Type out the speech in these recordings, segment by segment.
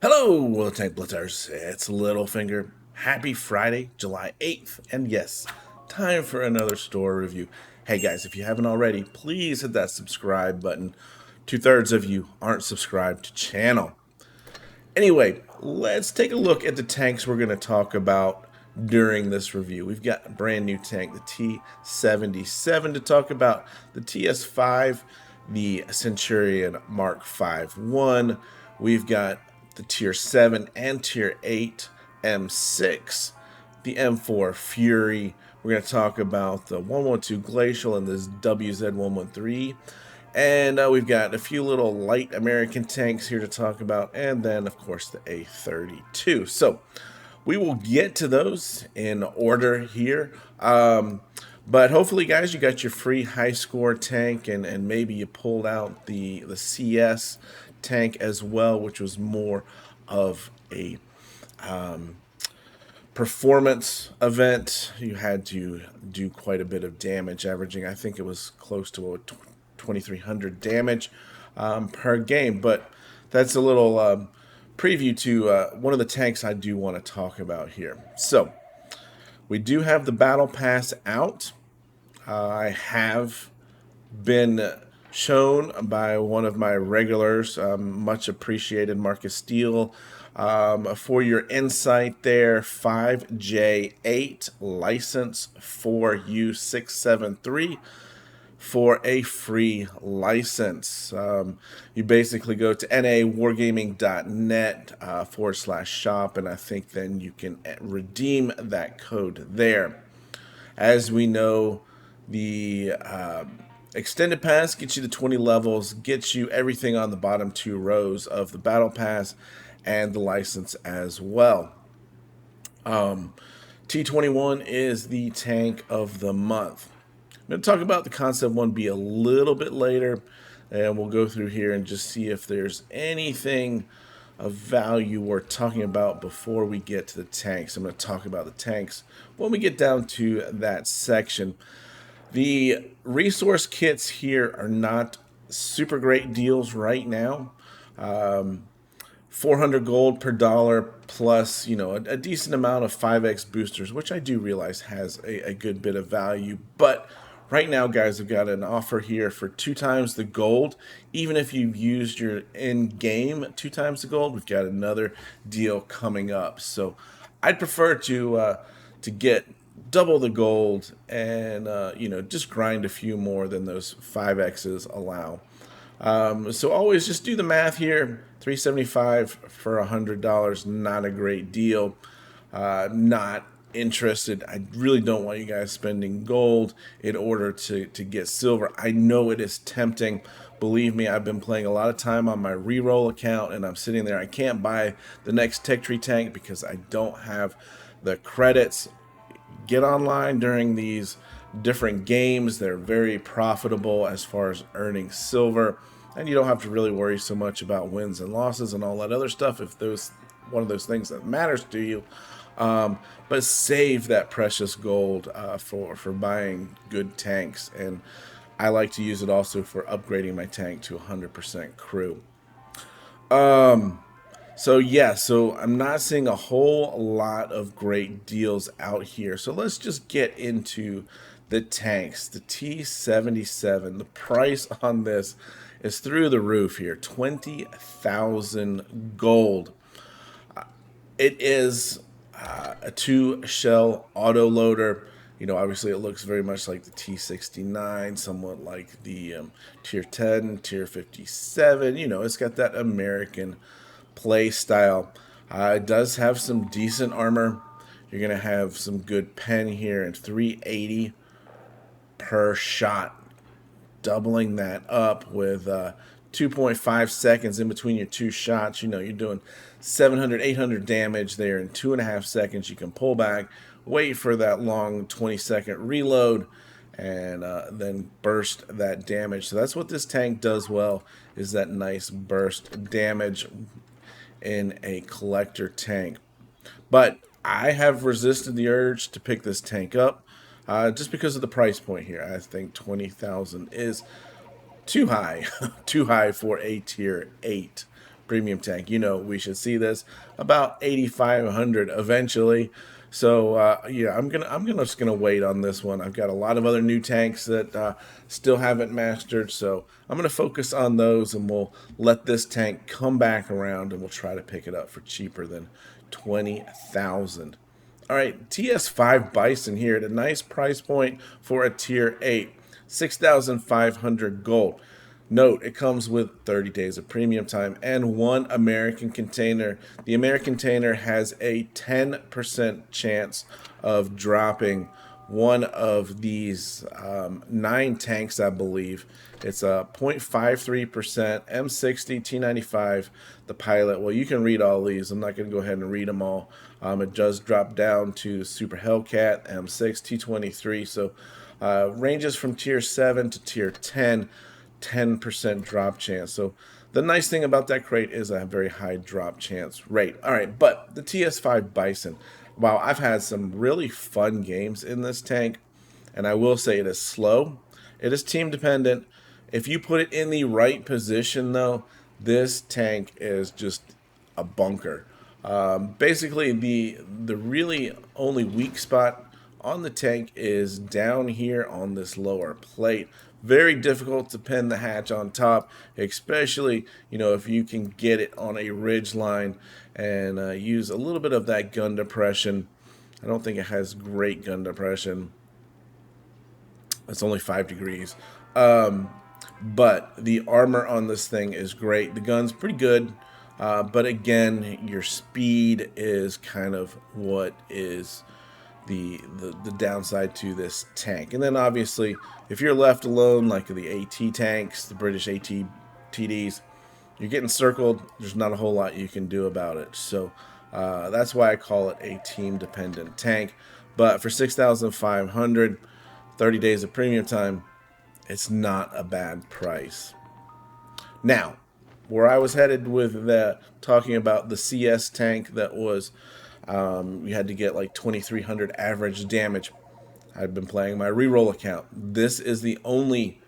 Hello, Tank Blitzers. It's Littlefinger. Happy Friday, July 8th. And yes, time for another store review. Hey guys, if you haven't already, please hit that subscribe button. 2/3 of you aren't subscribed to channel. Anyway, let's take a look at the tanks we're going to talk about during this review. We've got a brand new tank, the T77 to talk about, the TS5, the Centurion Mk 1. We've got the Tier 7 and Tier 8 M6, the M4 Fury. We're going to talk about the 112 Glacier and this WZ113. And we've got a few little light American tanks here to talk about, and then, of course, the A32. So we will get to those in order here. But hopefully, guys, you got your free high score tank, and maybe you pulled out the CS tank as well, which was more of a performance event. You had to do quite a bit of damage, averaging, I think it was close to 2,300 damage per game. But that's a little preview to one of the tanks I do want to talk about here. So we do have the battle pass out. I have been shown by one of my regulars, much appreciated Marcus Steele, for your insight there. 5J8 license 4U673 for a free license. You basically go to nawargaming.net /shop, and I think then you can redeem that code there. As we know, the extended pass gets you the 20 levels, gets you everything on the bottom 2 rows of the battle pass and the license as well. T21 is the tank of the month. I'm going to talk about the Concept 1B a little bit later, and we'll go through here and just see if there's anything of value worth talking about before we get to the tanks. I'm going to talk about the tanks when we get down to that section. The resource kits here are not super great deals right now. 400 gold per dollar plus, a decent amount of 5x boosters, which I do realize has a good bit of value. But right now, guys, I've got an offer here for 2 times the gold. Even if you've used your in-game 2 times the gold, we've got another deal coming up. So I'd prefer to get double the gold and, just grind a few more than those 5x's allow. So always just do the math here. $375 for $100, not a great deal. Not interested. I really don't want you guys spending gold in order to get silver. I know it is tempting. Believe me, I've been playing a lot of time on my reroll account, and I'm sitting there. I can't buy the next Tech Tree tank because I don't have the credits. Get online during these different games. They're very profitable as far as earning silver, and you don't have to really worry so much about wins and losses and all that other stuff if those one of those things that matters to you. But save that precious gold for buying good tanks, and I like to use it also for upgrading my tank to 100% crew. So I'm not seeing a whole lot of great deals out here. So let's just get into the tanks. The T77, the price on this is through the roof here, 20,000 gold. It is a 2-shell autoloader. Obviously it looks very much like the T69, somewhat like the Tier 10, Tier 57. It's got that American play style. It does have some decent armor. You're going to have some good pen here, and 380 per shot. Doubling that up with 2.5 seconds in between your 2 shots. You're doing 700, 800 damage there in 2.5 seconds. You can pull back, wait for that long 20-second reload, and then burst that damage. So that's what this tank does well, is that nice burst damage in a collector tank. But I have resisted the urge to pick this tank up just because of the price point here. I think 20,000 is too high, too high for a Tier 8 premium tank. You know, we should see this about 8,500 eventually. So yeah, I'm just gonna wait on this one. I've got a lot of other new tanks that still haven't mastered, so I'm gonna focus on those, and we'll let this tank come back around, and we'll try to pick it up for cheaper than 20,000. All right, TS5 Bison here at a nice price point for a tier 8, 6,500 gold. Note, it comes with 30 days of premium time and 1 American container. The American container has a 10% chance of dropping one of these 9 tanks, I believe. It's a 0.53%, M60, T95, the pilot. Well, you can read all these. I'm not going to go ahead and read them all. It does drop down to Super Hellcat, M6, T23. So ranges from tier 7 to tier 10. 10% drop chance. So the nice thing about that crate is a very high drop chance rate. All right, but the TS5 Bison, wow, I've had some really fun games in this tank, and I will say it is slow. It is team dependent. If you put it in the right position, though, this tank is just a bunker. Basically, the really only weak spot on the tank is down here on this lower plate. Very difficult to pin the hatch on top, especially, you know, if you can get it on a ridge line and use a little bit of that gun depression. I don't think it has great gun depression. It's only 5 degrees. But the armor on this thing is great. The gun's pretty good. But again, your speed is kind of what is the downside to this tank. And then obviously, if you're left alone, like the AT tanks, the British AT TDs, you're getting circled. There's not a whole lot you can do about it. So that's why I call it a team-dependent tank. But for 6,500, 30 days of premium time, it's not a bad price. Now, where I was headed with talking about the CS tank that was you had to get like 2,300 average damage. I've been playing my reroll account. This is the only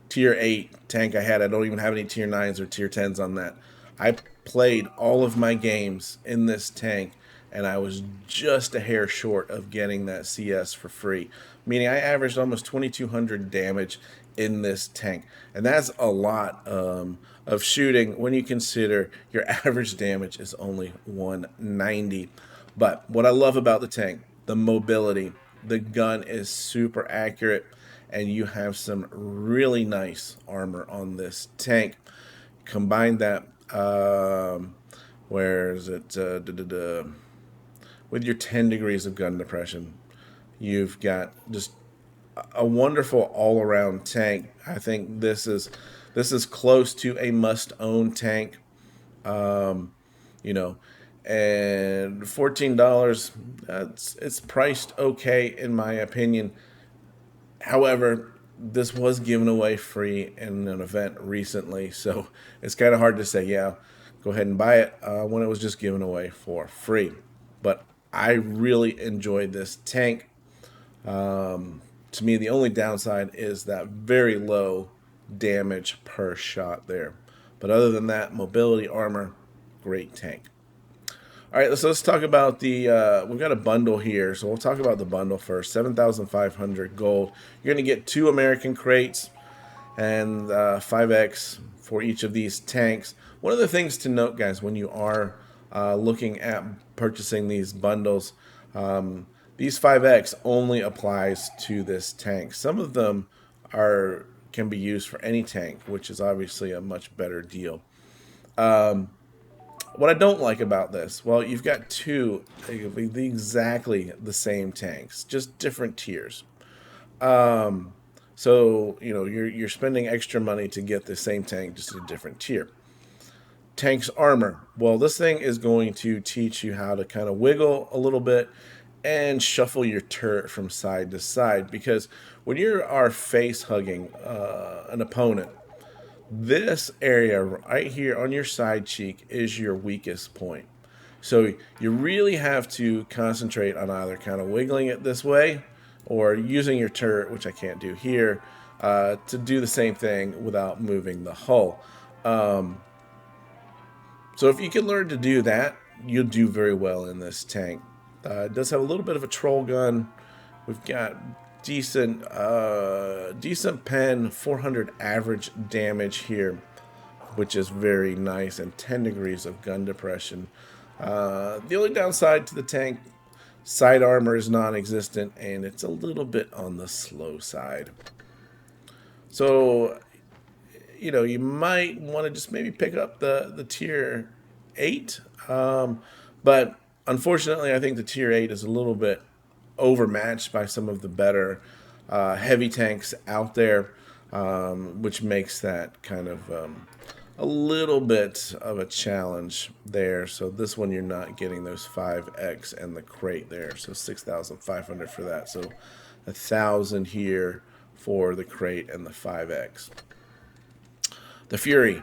tier 8 tank I had. I don't even have any tier 9s or tier 10s on that. I played all of my games in this tank, and I was just a hair short of getting that CS for free. Meaning I averaged almost 2,200 damage in this tank. And that's a lot of shooting when you consider your average damage is only 190. But what I love about the tank, the mobility, the gun is super accurate, and you have some really nice armor on this tank. Combine that, where is it, with your 10 degrees of gun depression, you've got just a wonderful all-around tank. I think this is close to a must-own tank. You know, and $14, it's priced okay in my opinion. However, this was given away free in an event recently, so it's kind of hard to say, yeah, go ahead and buy it when it was just given away for free. But I really enjoyed this tank. To me, the only downside is that very low damage per shot there. But other than that, mobility, armor, great tank. All right, let's talk about the, we've got a bundle here, so we'll talk about the bundle first. 7,500 gold. You're going to get 2 American crates and 5X for each of these tanks. One of the things to note, guys, when you are looking at purchasing these bundles, these 5X only applies to this tank. Some of them can be used for any tank, which is obviously a much better deal. What I don't like about this, well, you've got 2 exactly the same tanks, just different tiers. So, you know, you're spending extra money to get the same tank, just a different tier. Tank's armor. Well, this thing is going to teach you how to kind of wiggle a little bit and shuffle your turret from side to side, because when you are face hugging an opponent, this area right here on your side cheek is your weakest point. So you really have to concentrate on either kind of wiggling it this way or using your turret, which I can't do here, to do the same thing without moving the hull. So if you can learn to do that, you'll do very well in this tank. It does have a little bit of a troll gun. We've got decent pen, 400 average damage here, which is very nice, and 10 degrees of gun depression. The only downside to the tank, side armor is non-existent, and it's a little bit on the slow side. So, you know, you might want to just maybe pick up the tier 8. But unfortunately, I think the tier 8 is a little bit overmatched by some of the better heavy tanks out there, which makes that kind of a little bit of a challenge there. So this one, you're not getting those 5x and the crate there. So 6,500 for that. So 1,000 here for the crate and the 5x. The Fury,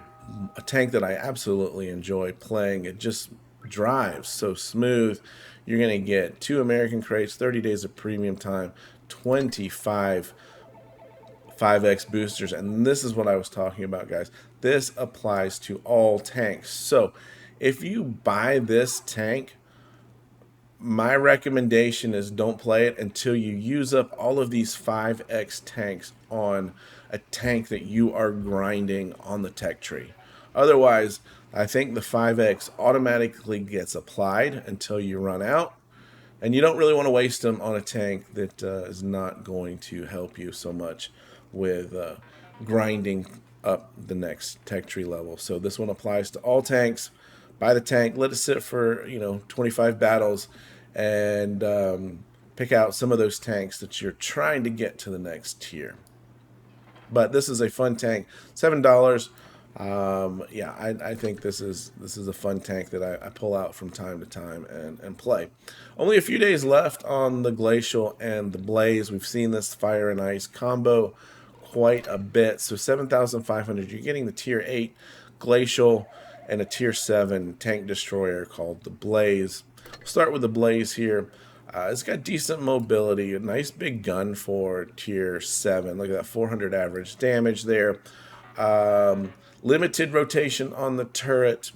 a tank that I absolutely enjoy playing. It just drives so smooth. You're going to get 2 American crates, 30 days of premium time, 25 5x boosters, and this is what I was talking about, guys. This applies to all tanks. So if you buy this tank, my recommendation is don't play it until you use up all of these 5x tanks on a tank that you are grinding on the tech tree. Otherwise, I think the 5x automatically gets applied until you run out, and you don't really want to waste them on a tank that is not going to help you so much with grinding up the next tech tree level. So this one applies to all tanks. Buy the tank, let it sit for 25 battles, and pick out some of those tanks that you're trying to get to the next tier. But this is a fun tank, $7. Yeah, I think this is a fun tank that I pull out from time to time and play. Only a few days left on the Glacial and the Blaze. We've seen this fire and ice combo quite a bit. So 7,500, you're getting the tier 8 Glacial and a tier 7 tank destroyer called the Blaze. We'll start with the Blaze here. It's got decent mobility, a nice big gun for tier 7. Look at that, 400 average damage there. Limited rotation on the turret.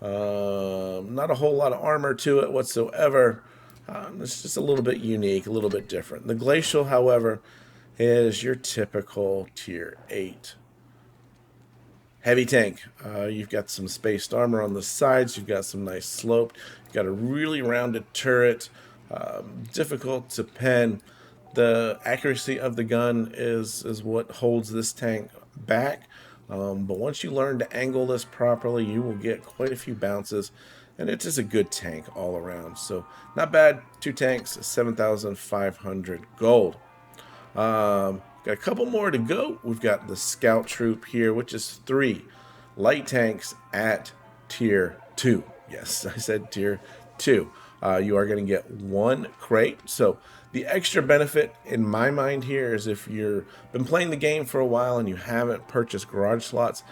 Not a whole lot of armor to it whatsoever. It's just a little bit unique, a little bit different. The Glacial, however, is your typical tier 8 heavy tank. You've got some spaced armor on the sides. You've got some nice slope. You've got a really rounded turret. Difficult to pen. The accuracy of the gun is what holds this tank back. But once you learn to angle this properly, you will get quite a few bounces, and it's just a good tank all around. So not bad. 2 tanks, 7,500 gold. Got a couple more to go. We've got the Scout Troop here, which is 3 light tanks at tier 2. Yes, I said tier 2. You are going to get 1 crate. So the extra benefit in my mind here is if you've been playing the game for a while and you haven't purchased garage slots,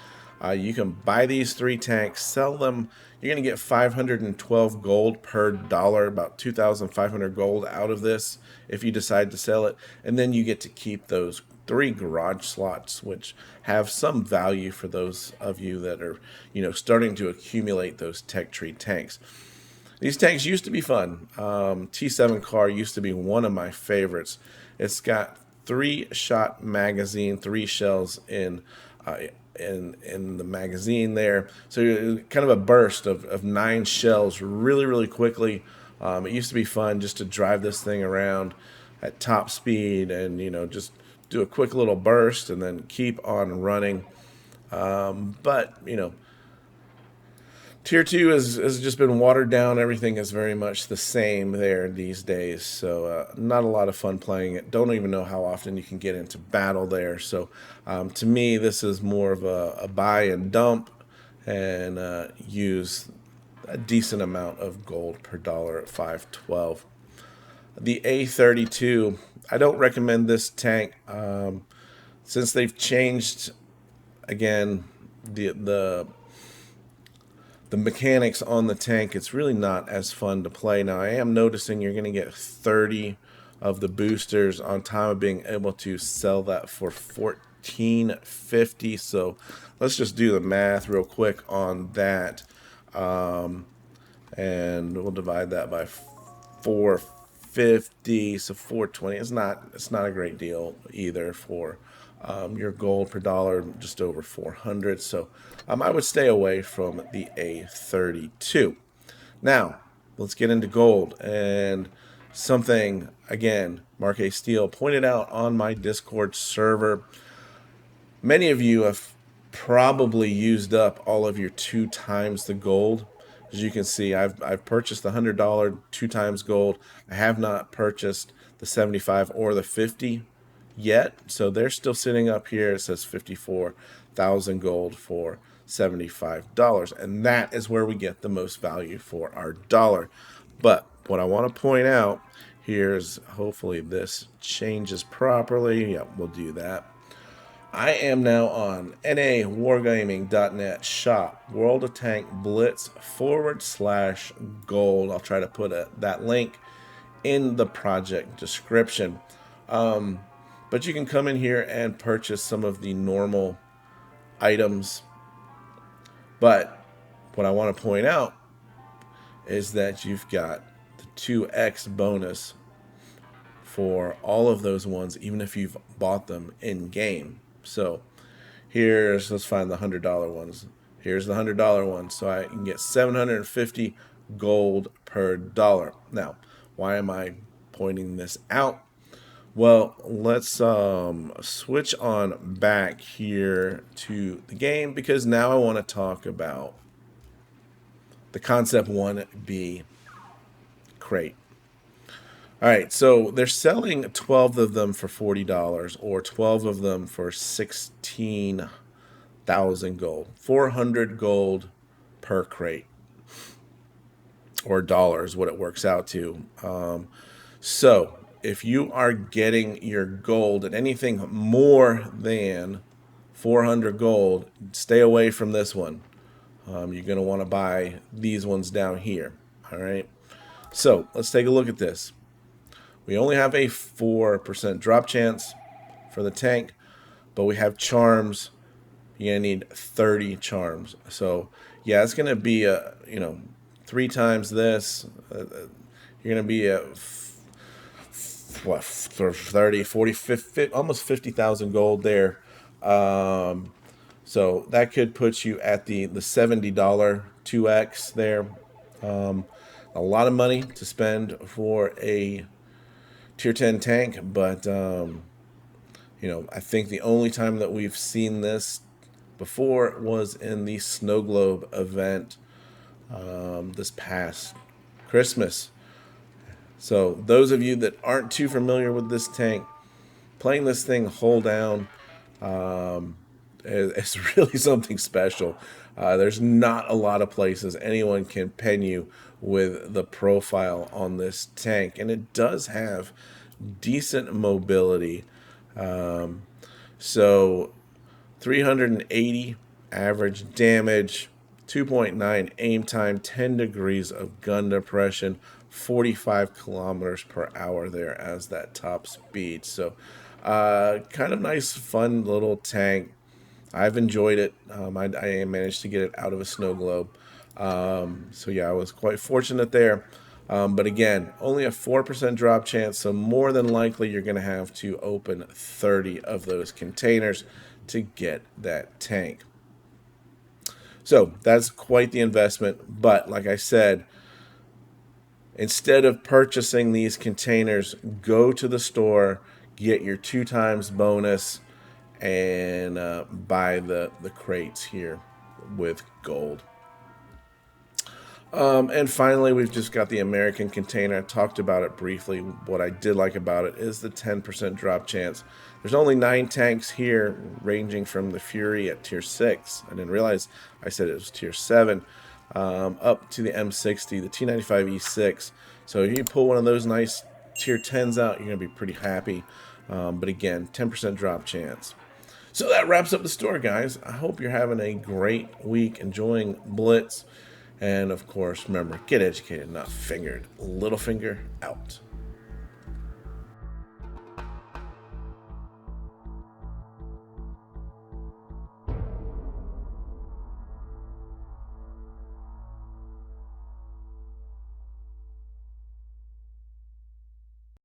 you can buy these 3 tanks, sell them. You're going to get 512 gold per dollar, about 2,500 gold out of this if you decide to sell it. And then you get to keep those 3 garage slots, which have some value for those of you that are, starting to accumulate those tech tree tanks. These tanks used to be fun. T7 car used to be one of my favorites. It's got 3-shot magazine, 3 shells in the magazine there. So kind of a burst of 9 shells really, really quickly. It used to be fun just to drive this thing around at top speed and, just do a quick little burst and then keep on running. But tier 2 has just been watered down. Everything is very much the same there these days. So not a lot of fun playing it. Don't even know how often you can get into battle there. So to me, this is more of a buy and dump and use a decent amount of gold per dollar at 512. The A32, I don't recommend this tank. Since they've changed, again, the mechanics on the tank, it's really not as fun to play. Now, I am noticing you're going to get 30 of the boosters on top of being able to sell that for $14.50. So let's just do the math real quick on that. And we'll divide that by 450, so 420. It's not a great deal either for your gold per dollar, just over 400. So I would stay away from the A32. Now let's get into gold, and something again Mark A. Steele pointed out on my Discord server. Many of you have probably used up all of your 2 times the gold. As you can see, I've purchased the $100 2 times gold. I have not purchased the 75 or the 50 yet, so they're still sitting up here. It says 54,000 gold for $75, and that is where we get the most value for our dollar. But what I want to point out here is, hopefully this changes properly. Yep, we'll do that. I am now on nawargaming.net shop World of Tank Blitz /gold. I'll try to put that link in the project description. But you can come in here and purchase some of the normal items. But what I want to point out is that you've got the 2x bonus for all of those ones, even if you've bought them in game. So let's find the $100 ones. Here's the $100 one. So I can get 750 gold per dollar. Now, why am I pointing this out? Well, let's switch on back here to the game, because now I want to talk about the Concept 1B crate. All right, so they're selling 12 of them for $40, or 12 of them for 16,000 gold. 400 gold per crate, or dollars, what it works out to. So if you are getting your gold at anything more than 400 gold, stay away from this one. You're going to want to buy these ones down here. All right, so let's take a look at this. We only have a 4% drop chance for the tank, but we have charms. You're going to need 30 charms. So yeah, it's going to be 3 times this. You're going to be at 30, 40, 50, almost 50,000 gold there. So that could put you at the $70 2x there. A lot of money to spend for a tier 10 tank, but I think the only time that we've seen this before was in the Snow Globe event this past Christmas. So those of you that aren't too familiar with this tank, playing this thing hull down, it's really something special. There's not a lot of places anyone can pen you with the profile on this tank, and it does have decent mobility. So 380 average damage, 2.9 aim time, 10 degrees of gun depression, 45 kilometers per hour there as that top speed. So kind of nice, fun little tank. I've enjoyed it. I managed to get it out of a snow globe. So yeah, I was quite fortunate there. But again, only a 4% drop chance, so more than likely you're going to have to open 30 of those containers to get that tank. So that's quite the investment. But like I said, instead of purchasing these containers, go to the store, get your 2 times bonus, and buy the crates here with gold. And finally, we've just got the American container. I talked about it briefly. What I did like about it is the 10% drop chance. There's only 9 tanks here, ranging from the Fury at tier 6. I didn't realize I said it was tier 7, up to the M60, the T95E6. So if you pull one of those nice tier 10s out, you're going to be pretty happy. But again, 10% drop chance. So that wraps up the store, guys. I hope you're having a great week, enjoying Blitz. And of course, remember, get educated, not fingered. Littlefinger out.